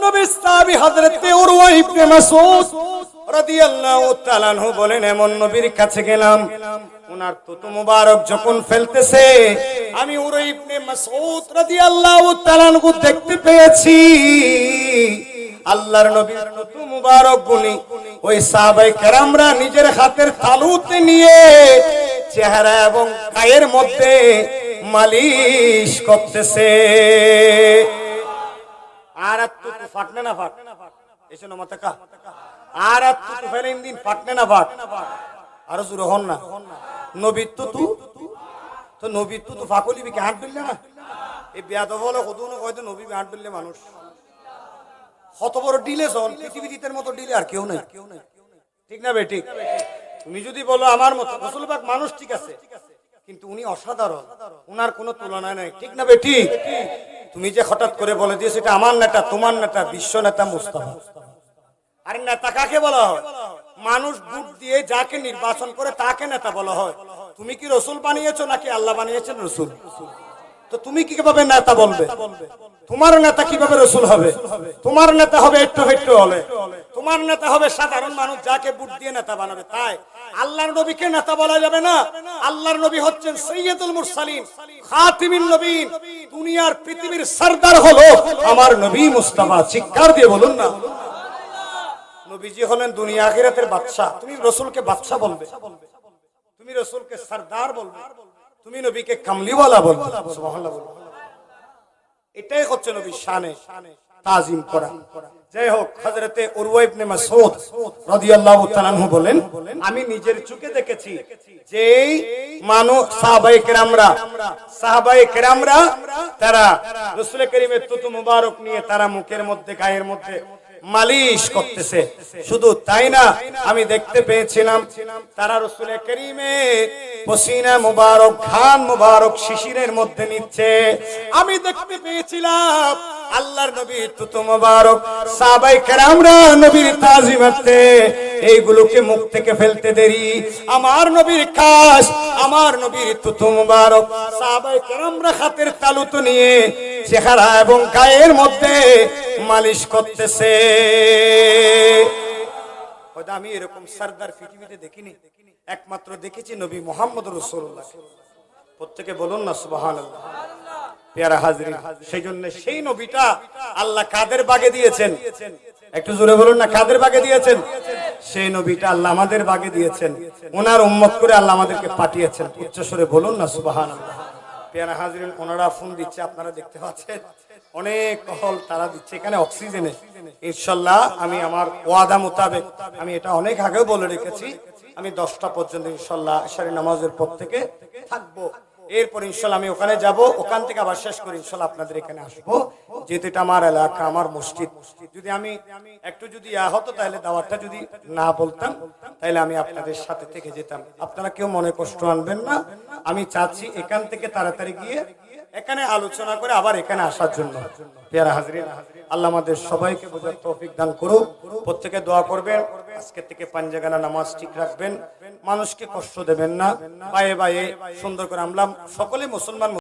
নবীর সাহাবী হযরত উরওয়া ইবনে মাসউদ রাদিয়াল্লাহু তাআলা আনহু বলেন, এমন নবীর কাছে গেলাম, ওনার থুতু মুবারক যখন ফেলতেছে আমি উরওয়া ইবনে মাসউদ রাদিয়াল্লাহু তাআলা আনহু দেখতে পেয়েছি আল্লাহর নবীর থুতু মুবারক গুলি ওই সাহাবায়ে কেরামরা নিজের হাতের তালুতে নিয়ে চেহারা এবং গায়ের মধ্যে মালিশ করতেছে। আর থুতু ফাটনে না ফাট এসে না মাথা কা আর থুতু ফেলেন দিন ফাটনে না ফাট আর জোরে হন না। নবীর থুতু তো নবীর থুতু ফাকলি বিকে হাত দিলে না এই বেয়াদব হলো কদুন কয়তো নবী হাত দিলে মানুষ কত বড় ডিলে শোন পৃথিবীর মতো ডিলে আর কেউ নাই, ঠিক না বেঠিক? তুমি যদি বলো আমার মতো রাসূল পাক মানুষ ঠিক আছে, কিন্তু উনি অসাধারণ, উনার কোনো তুলনা নাই, ঠিক না বেঠিক? তুমি যে হঠাৎ করে বলে দিয়েছো এটা আমার নেতা, তোমার নেতা, বিশ্ব নেতা মুস্তাফা। আরে নেতা কাকে বলা হয়? মানুষ ভোট দিয়ে যাকে নির্বাচন করে তাকে নেতা বলা হয়। তুমি কি রাসূল বানিয়েছো নাকি আল্লাহ বানিয়েছেন রাসূল? তো তুমি কিভাবে নেতা বলবে? তোমার নেতা কিভাবে রাসূল হবে? তোমার নেতা হবে একটু একটু হলে, তোমার নেতা হবে সাধারণ মানুষ যাকে ভোট দিয়ে নেতা বানাবে। তাই আল্লাহর নবীকে নেতা বলা যাবে না। আল্লাহর নবী হচ্ছেন সাইয়্যিদুল মুরসালিন, খাতিমুন নবীন, দুনিয়ার পৃথিবীর সরদার হলো আমার নবী মুস্তাফা। চিৎকার দিয়ে বলুন না। নবীজি হলেন দুনিয়া আখিরাতের বাদশা। তুমি রাসূলকে বাদশা বলবে, তুমি রাসূলকে সরদার বলবে, তুমি নবীকে কামলিওয়ালা বলবে। সুবহানাল্লাহ বলবে। এটাই হচ্ছে নবীর শানে তাজিম করা। যাই হোক, হযরতে উরওয়া ইবনে মাসউদ রাদিয়াল্লাহু তাআলা আনহু বলেন, আমি নিজের চোখে দেখেছি যে মানুষ সাহাবায়ে কেরামরা তারা রাসূল করিমের থুতু মুবারক নিয়ে তারা মুখের মধ্যে গায়ের মধ্যে মালিশ করতেছে। শুধু তাই না, আমি দেখতে পেয়েছিলাম তারা রাসূল করিমের পসিনা মুবারক, ঘাম মুবারক শিশিরের মধ্যে নিচ্ছে। আমি দেখতে পেয়েছিলাম আল্লাহর নবীর থুতু মুবারক সাহাবায়ে কেরামরা নবীর তাজিমাতে এইগুলোকে মুখ থেকে ফেলতে দেরি আমার নবীর কাশ, আমার নবীর থুতু মুবারক সাহাবায়ে কেরামরা হাতের তালুতে নিয়ে চেহারা এবং গায়ের মধ্যে মালিশ করতেছে। আমি এরকম সরদার পৃথিবীতে দেখিনি, একমাত্র দেখেছি নবী মুহাম্মদ রাসূলুল্লাহ। প্রত্যেকে বলুন না সুবহানাল্লাহ। প্যারা হাজরিন, সেই জন্য সেই নবীটা আল্লাহ কাদের বাগে দিয়েছেন? একটু জোরে বলুন না, কাদের বাগে দিয়েছেন? সেই নবীটা আল্লাহ আমাদের বাগে দিয়েছেন, ওনার উম্মত করে আল্লাহ আমাদেরকে পাঠিয়েছেন। উচ্চ স্বরে বলুন না সুবহানাল্লাহ। প্যারা হাজরিন, ওনারা ফোন দিচ্ছে, আপনারা দেখতে পাচ্ছেন অনেক কল তারা দিচ্ছে এখানে অক্সিজেনে। ইনশাআল্লাহ আমি আমার ওয়াদা মোতাবেক আমি এটা অনেক আগেও বলে রেখেছি, আমি 10টা পর্যন্ত ইনশাআল্লাহ ইশারের নামাজের পর থেকে থাকবো। এরপর ইনশাআল্লাহ আমি ওখানে যাব, ওখান থেকে আবার শেষ করে ইনশাআল্লাহ আপনাদের এখানে আসবো, যেহেতু এটা আমার এলাকা, আমার মসজিদ। যদি আমি একটু যদি হতো তাহলে দাওয়াতটা যদি না বলতাম তাহলে আমি আপনাদের সাথে থেকে যেতাম। আপনারা কেউ মনে কষ্ট আনবেন না। আমি চাচ্ছি এখান থেকে তাড়াতাড়ি গিয়ে এখানে আলোচনা করে আবার এখানে আসার জন্য। প্যারা হাজরিন, আল্লাহ আমাদের সবাইকে বোঝার তৌফিক দান করুক। প্রত্যেকে দোয়া করবেন, আজকে থেকে পাঞ্জাগানা নামাজ ঠিক রাখবেন, মানুষকে কষ্ট দেবেন না, বায়ে বায়ে সুন্দর করে। আমরা সকলে মুসলমান।